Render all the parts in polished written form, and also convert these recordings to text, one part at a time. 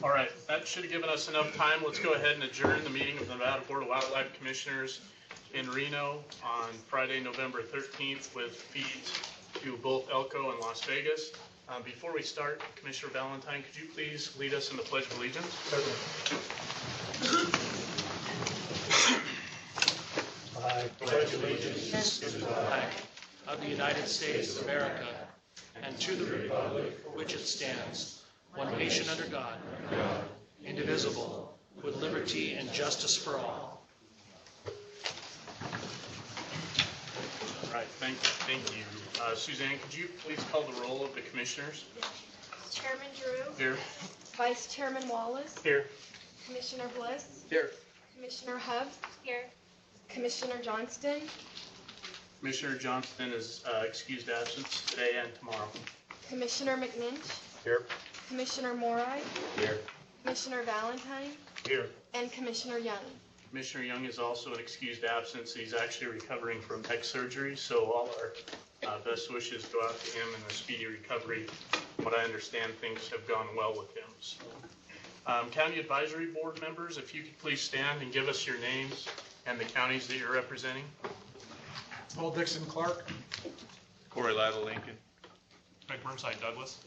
All right, that should have given us enough time. Let's go ahead and adjourn the meeting of the Nevada Board of Wildlife Commissioners in Reno on Friday, November 13th with feeds to both Elko and Las Vegas. Before we start, Commissioner Valentine, could you please lead us in the Pledge of Allegiance? I pledge allegiance to the flag of the United States of America and to the republic for which it stands, one nation under God, indivisible, with liberty and justice for all. All right, thank you. Suzanne, could you please call the roll of the commissioners? Chairman Drew. Here. Vice Chairman Wallace. Here. Commissioner Bliss. Here. Commissioner Hubbs. Here. Commissioner Johnston. Commissioner Johnston is excused absence today and tomorrow. Commissioner McNinch. Here. Commissioner Morai. Here. Commissioner Valentine. Here. And Commissioner Young. Commissioner Young is also an excused absence. He's actually recovering from neck surgery, so all our best wishes go out to him in a speedy recovery. From what I understand, things have gone well with him. So, County Advisory Board members, if you could please stand and give us your names and the counties that you're representing. Paul Dixon, Clark. Corey Lytle, Lincoln. Greg Burnside, Douglas.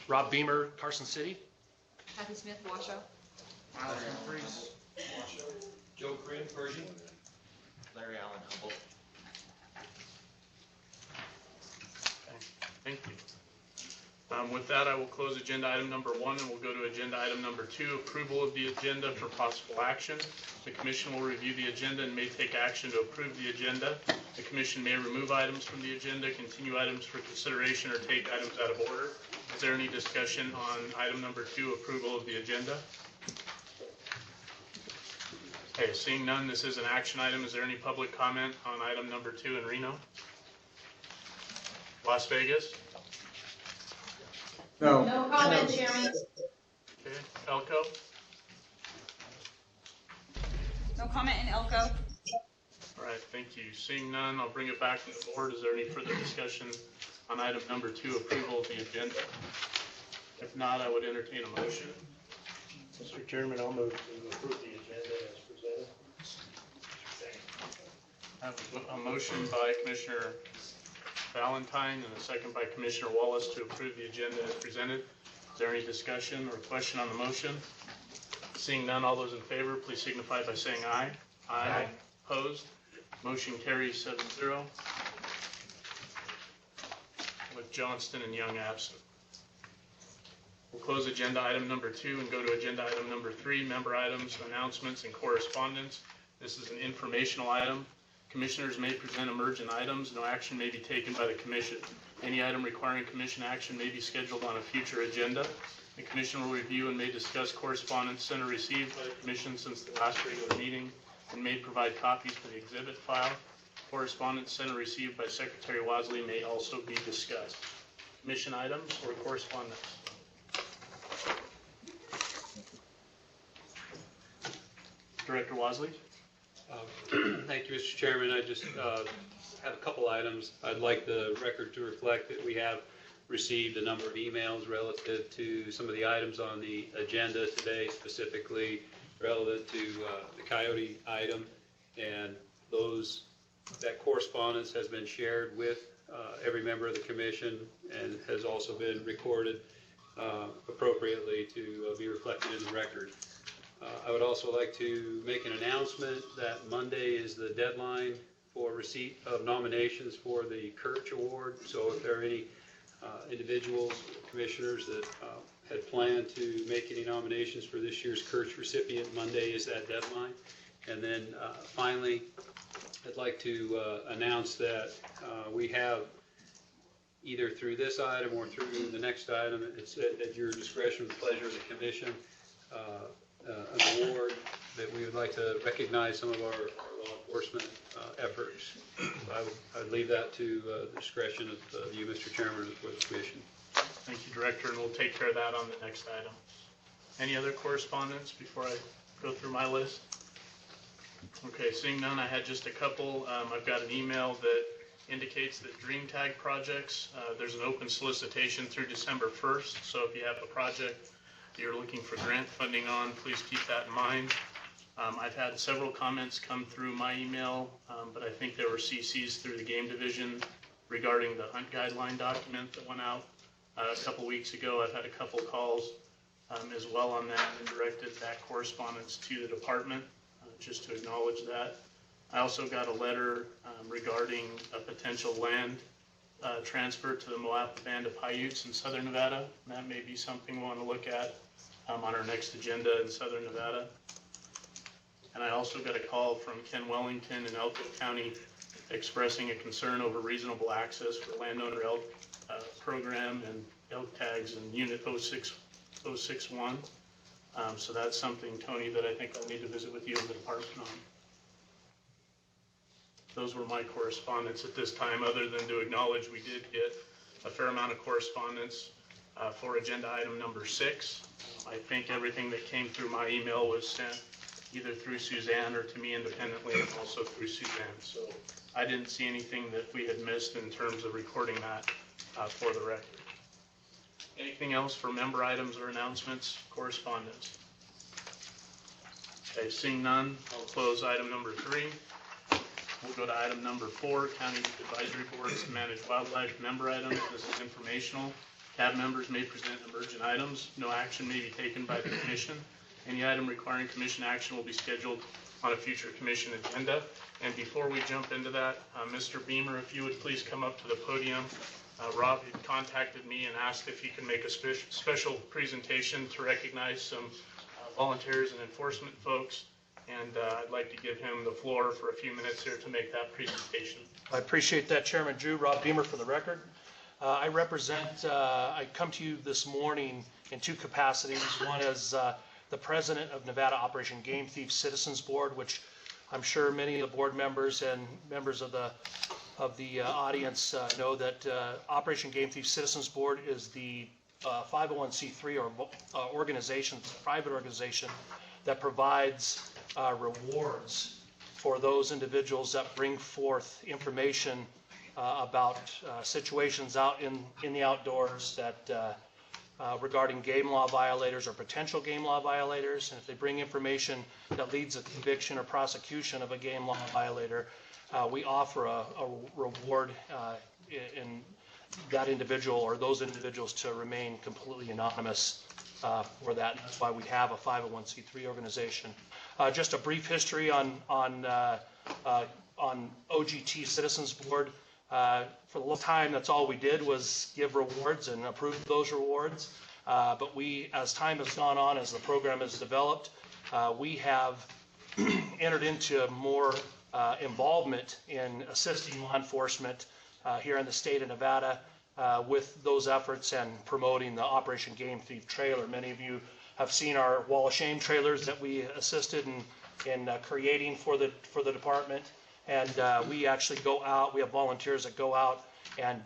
Rob Beamer, Carson City. Kathy Smith, Washoe. Larry Humphreys, Joe Corinne, Pershing. Larry Allen, Humboldt. Thank you. With that, I will close agenda item number 1 and we'll go to agenda item number 2, approval of the agenda for possible action. The commission will review the agenda and may take action to approve the agenda. The commission may remove items from the agenda, continue items for consideration, or take items out of order. Is there any discussion on item number 2, approval of the agenda? Okay, seeing none, this is an action item. Is there any public comment on item number 2 in Reno? Las Vegas? No. No comment, Chairman. Okay, Elko? No comment in Elko. All right, thank you. Seeing none, I'll bring it back to the board. Is there any further discussion on item number 2, approval of the agenda? If not, I would entertain a motion. Mr. Chairman, I'll move to approve the agenda as presented. I have a motion by Commissioner Valentine and a second by Commissioner Wallace to approve the agenda as presented. Is there any discussion or question on the motion? Seeing none, all those in favor, please signify by saying aye. Aye. Opposed? Motion carries 7-0 with Johnston and Young absent. We'll close agenda item number 2 and go to agenda item number 3, member items, announcements, and correspondence. This is an informational item. Commissioners may present emergent items. No action may be taken by the commission. Any item requiring commission action may be scheduled on a future agenda. The commission will review and may discuss correspondence sent or received by the commission since the last regular meeting and may provide copies for the exhibit file. Correspondence sent or received by Secretary Wasley may also be discussed. Commission items or correspondence? Director Wasley? Thank you, Mr. Chairman. I just have a couple items. I'd like the record to reflect that we have received a number of emails relative to some of the items on the agenda today, specifically relevant to the coyote item, and that correspondence has been shared with every member of the commission and has also been recorded appropriately to be reflected in the record. I would also like to make an announcement that Monday is the deadline for receipt of nominations for the Kirch Award. So if there are any individuals, commissioners that had planned to make any nominations for this year's Kirch recipient, Monday is that deadline. And then finally, I'd like to announce that we have, either through this item or through the next item, it's at your discretion, the pleasure of the commission, an award that we would like to recognize some of our law enforcement efforts. I'd leave that to the discretion of you, Mr. Chairman, for the commission. Thank you, Director, and we'll take care of that on the next item. Any other correspondence before I go through my list? Okay, seeing none, I had just a couple. I've got an email that indicates that Dream Tag projects, there's an open solicitation through December 1st. So if you have a project you're looking for grant funding on, please keep that in mind. I've had several comments come through my email, but I think there were CCs through the game division regarding the hunt guideline document that went out a couple weeks ago. I've had a couple calls as well on that and directed that correspondence to the department just to acknowledge that. I also got a letter regarding a potential land transfer to the Moapa Band of Paiutes in southern Nevada. And that may be something we want to look at on our next agenda in southern Nevada. And I also got a call from Ken Wellington in Elko County expressing a concern over reasonable access for landowner elk program and elk tags in Unit 061. So that's something, Tony, that I think I'll need to visit with you in the department on. Those were my correspondence at this time, other than to acknowledge we did get a fair amount of correspondence for agenda item number 6. I think everything that came through my email was sent either through Suzanne or to me independently, and also through Suzanne. So I didn't see anything that we had missed in terms of recording that for the record. Anything else for member items or announcements, correspondence? Okay, seeing none, I'll close item number 3. We'll go to item number 4, County Advisory Boards to Manage Wildlife member items. This is informational. CAB members may present emergent items. No action may be taken by the commission. Any item requiring commission action will be scheduled on a future commission agenda. And before we jump into that, Mr. Beamer, if you would please come up to the podium. Rob had contacted me and asked if he can make a special presentation to recognize some volunteers and enforcement folks. And I'd like to give him the floor for a few minutes here to make that presentation. I appreciate that, Chairman Drew. Rob Beamer for the record. I come to you this morning in 2 capacities. One is the president of Nevada Operation Game Thief Citizens Board, which I'm sure many of the board members and members of the audience know that Operation Game Thief Citizens Board is the 501c3 or organization, private organization that provides rewards for those individuals that bring forth information about situations out in the outdoors that regarding game law violators or potential game law violators. And if they bring information that leads to conviction or prosecution of a game law violator, we offer a reward in that individual or those individuals to remain completely anonymous for that. And that's why we have a 501c3 organization. Just a brief history on OGT Citizens Board. For the long time, that's all we did was give rewards and approve those rewards. But we, as time has gone on, as the program has developed, we have entered into more involvement in assisting law enforcement here in the state of Nevada with those efforts and promoting the Operation Game Thief trailer. Many of you have seen our Wall of Shame trailers that we assisted in creating for the department. And we actually go out, we have volunteers that go out and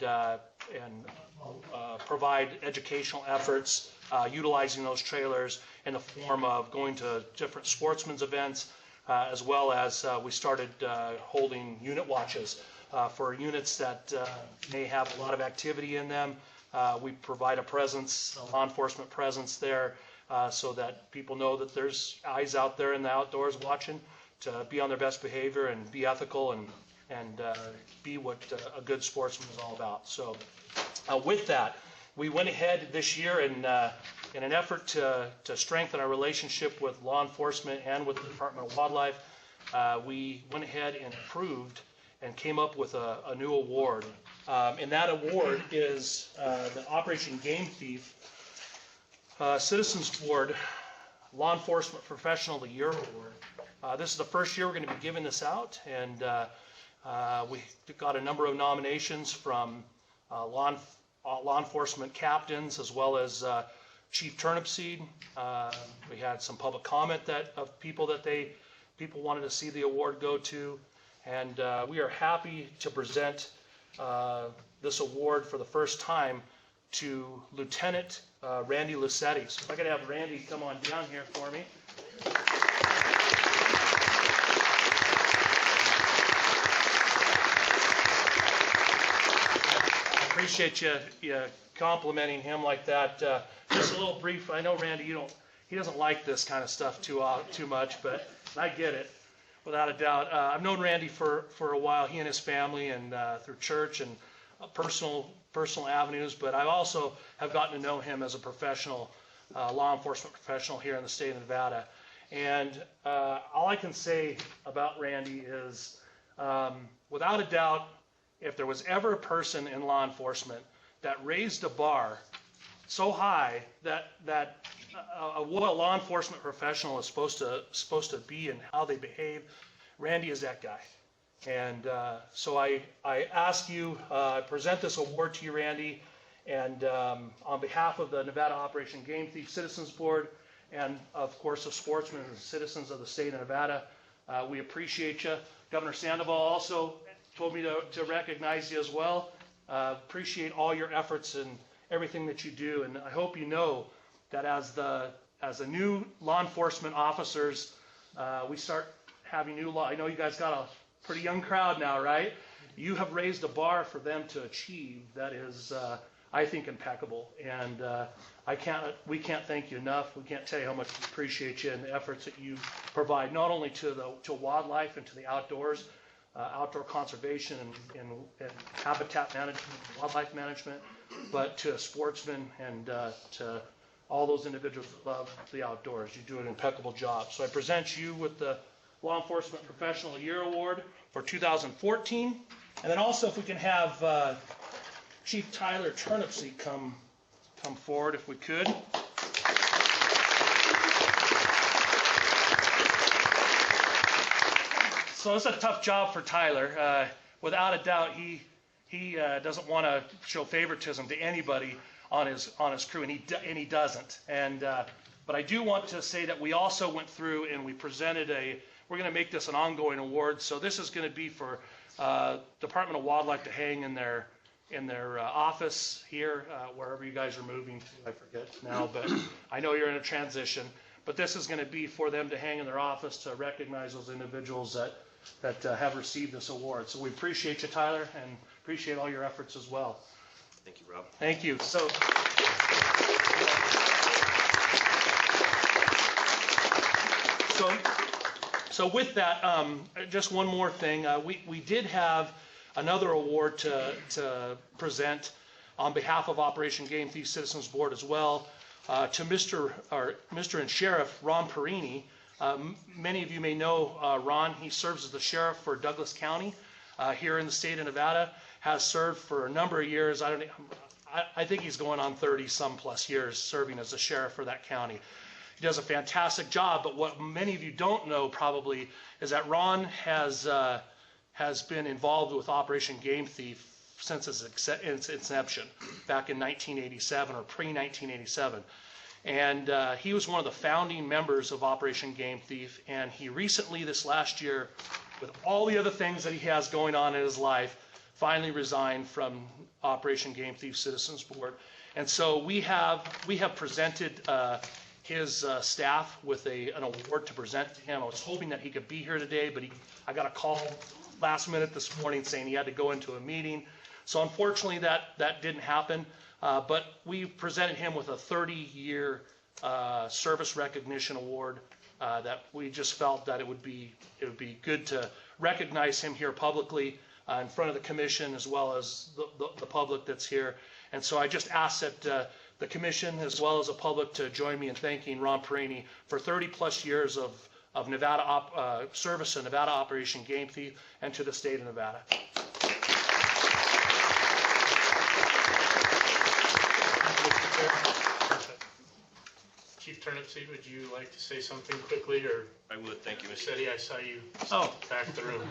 provide educational efforts utilizing those trailers in the form of going to different sportsmen's events, as well as we started holding unit watches for units that may have a lot of activity in them. We provide a presence, a law enforcement presence there, so that people know that there's eyes out there in the outdoors watching, to be on their best behavior and be ethical and be what a good sportsman is all about. So with that, we went ahead this year in an effort to strengthen our relationship with law enforcement and with the Department of Wildlife. We went ahead and approved and came up with a new award. And that award is the Operation Game Thief Citizens Board Law Enforcement Professional of the Year Award. This is the first year we're going to be giving this out, and we got a number of nominations from law enforcement captains as well as Chief Turnipseed. We had some public comment of people that people wanted to see the award go to, and we are happy to present this award for the first time to Lieutenant Randy Lucetti. So if I could have Randy come on down here for me. Appreciate you complimenting him like that. just a little brief. I know Randy, he doesn't like this kind of stuff too much, but I get it, without a doubt. I've known Randy for a while, he and his family, and through church and personal avenues, but I also have gotten to know him as a professional, law enforcement professional here in the state of Nevada. And all I can say about Randy is, without a doubt, if there was ever a person in law enforcement that raised a bar so high that what a law enforcement professional is supposed to be and how they behave, Randy is that guy. And so I ask you, I present this award to you, Randy, and on behalf of the Nevada Operation Game Thief Citizens Board, and of course the sportsmen and citizens of the state of Nevada, we appreciate you. Governor Sandoval also told me to recognize you as well. Appreciate all your efforts and everything that you do, and I hope you know that as the new law enforcement officers, we start having new law. I know you guys got a pretty young crowd now, right? You have raised a bar for them to achieve that is, I think, impeccable. And we can't thank you enough. We can't tell you how much we appreciate you and the efforts that you provide, not only to wildlife and to the outdoors, outdoor conservation and habitat management, wildlife management, but to sportsmen and to all those individuals that love the outdoors. You do an impeccable job. So I present you with the Law Enforcement Professional Year Award for 2014. And then also if we can have Chief Tyler Turnipseed come forward if we could. So it's a tough job for Tyler. Without a doubt, he doesn't want to show favoritism to anybody on his crew, and he doesn't. But I do want to say that we also went through and we presented we're going to make this an ongoing award. So this is going to be for Department of Wildlife to hang in their office here, wherever you guys are moving to. I forget now, but I know you're in a transition. But this is going to be for them to hang in their office to recognize those individuals that have received this award. So we appreciate you, Tyler, and appreciate all your efforts as well. Thank you, Rob. Thank you. So with that, just one more thing. We did have another award to present on behalf of Operation Game Thief Citizens Board as well to Mr. and Sheriff Ron Perini. Many of you may know Ron. He serves as the sheriff for Douglas County here in the state of Nevada. Has served for a number of years. I think he's going on 30-some plus years serving as a sheriff for that county. He does a fantastic job, but what many of you don't know probably is that Ron has been involved with Operation Game Thief since its inception back in 1987 or pre-1987. And he was one of the founding members of Operation Game Thief, and he recently, this last year, with all the other things that he has going on in his life, finally resigned from Operation Game Thief Citizens Board. And so we have presented his staff with an award to present to him. I was hoping that he could be here today, but I got a call last minute this morning saying he had to go into a meeting. So unfortunately that didn't happen, but we presented him with a 30-year service recognition award that we just felt that it would be good to recognize him here publicly in front of the commission as well as the public that's here. And so I just ask that the commission as well as the public to join me in thanking Ron Perini for 30 plus years of Nevada service to Nevada Operation Game Thief and to the state of Nevada. Chief Turnipseed, would you like to say something quickly, or? I would, thank you, Mr. City, I saw you Oh. back the room.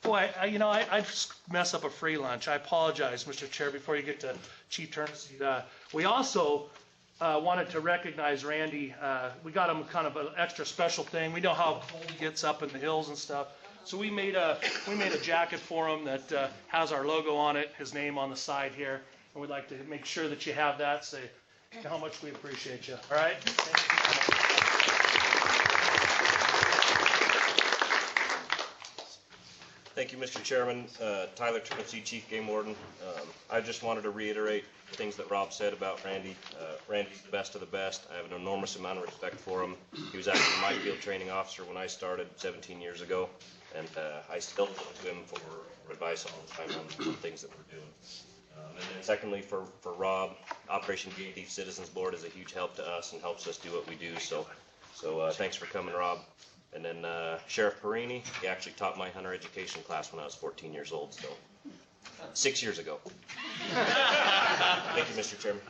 Boy, I mess up a free lunch. I apologize, Mr. Chair, before you get to Chief Turnipseed. We also wanted to recognize Randy. We got him kind of an extra special thing. We know how cold he gets up in the hills and stuff. So we made a jacket for him that has our logo on it, his name on the side here. And we'd like to make sure that you have that. Say how much we appreciate you. All right? Thank you so much. Thank you, Mr. Chairman. Tyler Tennessee, Chief Game Warden. I just wanted to reiterate the things that Rob said about Randy. Randy's the best of the best. I have an enormous amount of respect for him. He was actually my field training officer when I started 17 years ago, and I still look to him for advice all the time on things that we're doing. And then secondly, for Rob, Operation GAD Citizens Board is a huge help to us and helps us do what we do. So thanks for coming, Rob. And then Sheriff Perini, he actually taught my hunter education class when I was 14 years old, so 6 years ago. Thank you, Mr. Chairman.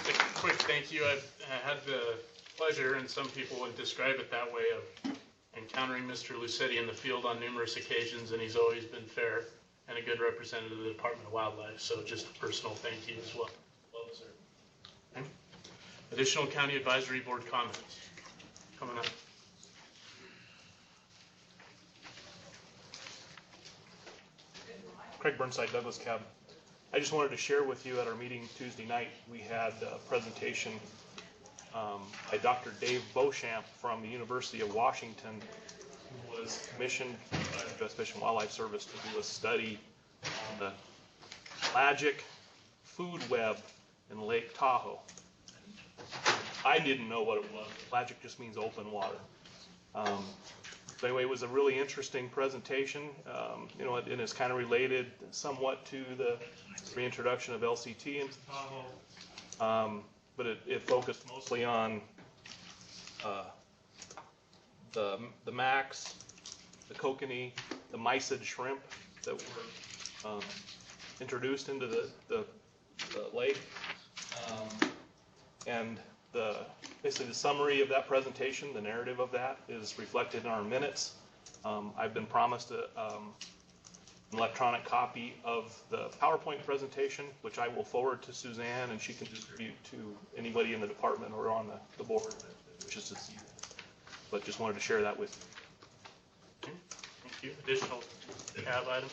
Just a quick thank you. I've had the pleasure, and some people would describe it that way, of encountering Mr. Lucetti in the field on numerous occasions, and he's always been fair and a good representative of the Department of Wildlife. So just a personal thank you as well. Well deserved. Okay. Additional County Advisory Board comments coming up. Craig Burnside, Douglas Cab. I just wanted to share with you at our meeting Tuesday night, we had a presentation by Dr. Dave Beauchamp from the University of Washington, who was commissioned by the U.S. Fish and Wildlife Service to do a study on the pelagic food web in Lake Tahoe. I didn't know what it was. Pelagic just means open water. But anyway, it was a really interesting presentation, and it's kind of related somewhat to the reintroduction of LCT into Tahoe. But it focused mostly on the max, the kokanee, the mysid shrimp that were introduced into the lake. And basically the summary of that presentation, the narrative of that, is reflected in our minutes. I've been promised an electronic copy of the PowerPoint presentation, which I will forward to Suzanne, and she can distribute to anybody in the department or on the board that wishes to see it. But just wanted to share that with you. Okay. Thank you. Additional tab items?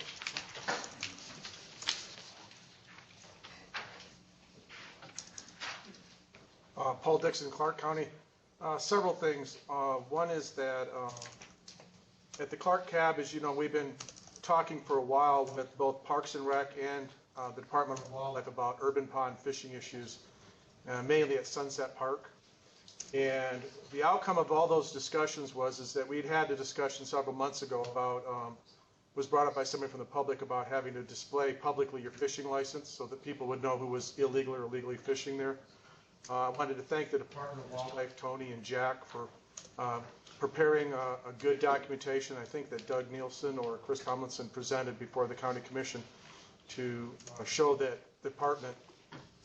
Paul Dixon, Clark County. Several things. One is that at the Clark Cab, as you know, we've been talking for a while with both Parks and Rec and the Department of Wildlife about urban pond fishing issues, mainly at Sunset Park. And the outcome of all those discussions is that we'd had a discussion several months ago about, was brought up by somebody from the public about having to display publicly your fishing license so that people would know who was illegal or illegally fishing there. I wanted to thank the Department of Wildlife, Tony and Jack, for preparing a good documentation. I think that Doug Nielsen or Chris Tomlinson presented before the County Commission to show that the department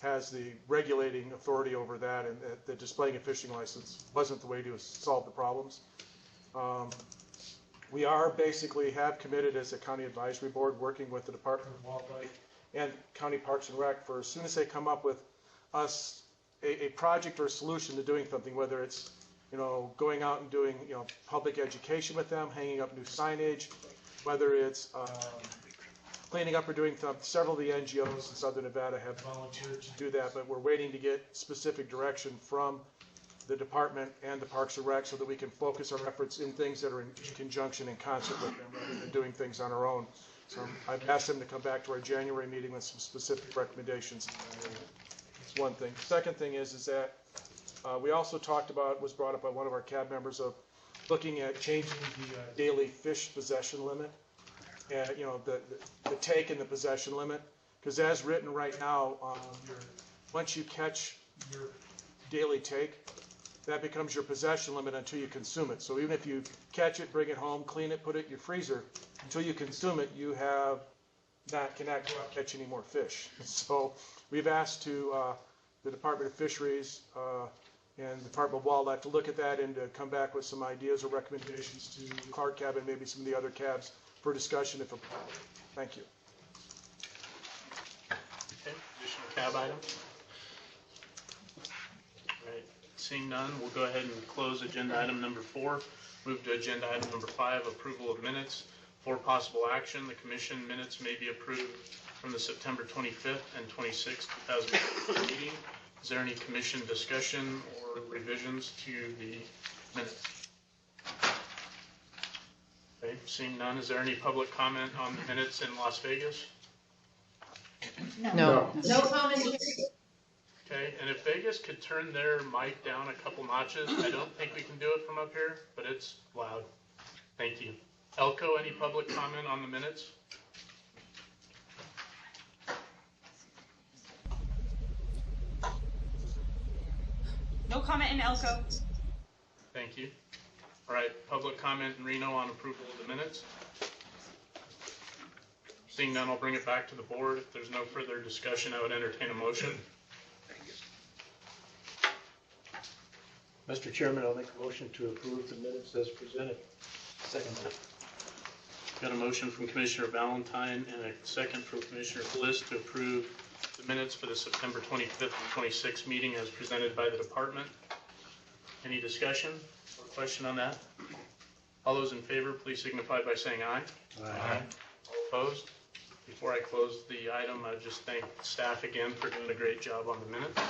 has the regulating authority over that, and that displaying a fishing license wasn't the way to solve the problems. We are basically have committed as a County Advisory Board working with the Department of Wildlife and County Parks and Rec for as soon as they come up with us a project or a solution to doing something, whether it's going out and doing public education with them, hanging up new signage, whether it's cleaning up or doing several of the NGOs in Southern Nevada have volunteered to do that, but we're waiting to get specific direction from the department and the Parks and Rec so that we can focus our efforts in things that are in conjunction and concert with them rather than doing things on our own. So I've asked them to come back to our January meeting with some specific recommendations. That's one thing. Second thing is that we also talked about, was brought up by one of our CAB members, of looking at changing the daily fish possession limit. The take and the possession limit, because as written right now, once you catch your daily take, that becomes your possession limit until you consume it. So even if you catch it, bring it home, clean it, put it in your freezer, until you consume it, you cannot go out and catch any more fish. So we've asked the Department of Fisheries and the Department of Wildlife to look at that and to come back with some ideas or recommendations to Clark Cab and maybe some of the other cabs for discussion if appropriate. Thank you. Okay, additional tab items? All right, seeing none, we'll go ahead and close agenda item number 4. Move to agenda item number 5, approval of minutes. For possible action, the commission minutes may be approved from the September 25th and 26th, 2015 meeting. Is there any commission discussion or revisions to the minutes? Okay, seeing none, is there any public comment on the minutes in Las Vegas? No. No comment here. Okay, and if Vegas could turn their mic down a couple notches, I don't think we can do it from up here, but it's loud. Thank you. Elko, any public comment on the minutes? No comment in Elko. Thank you. All right, public comment in Reno on approval of the minutes. Seeing none, I'll bring it back to the board. If there's no further discussion, I would entertain a motion. Mr. Chairman, I'll make a motion to approve the minutes as presented. Second. Got a motion from Commissioner Valentine and a second from Commissioner Bliss to approve the minutes for the September 25th and 26th meeting as presented by the department. Any discussion or question on that? All those in favor, please signify by saying aye. Aye. All opposed? Before I close the item, I just thank staff again for doing a great job on the minutes.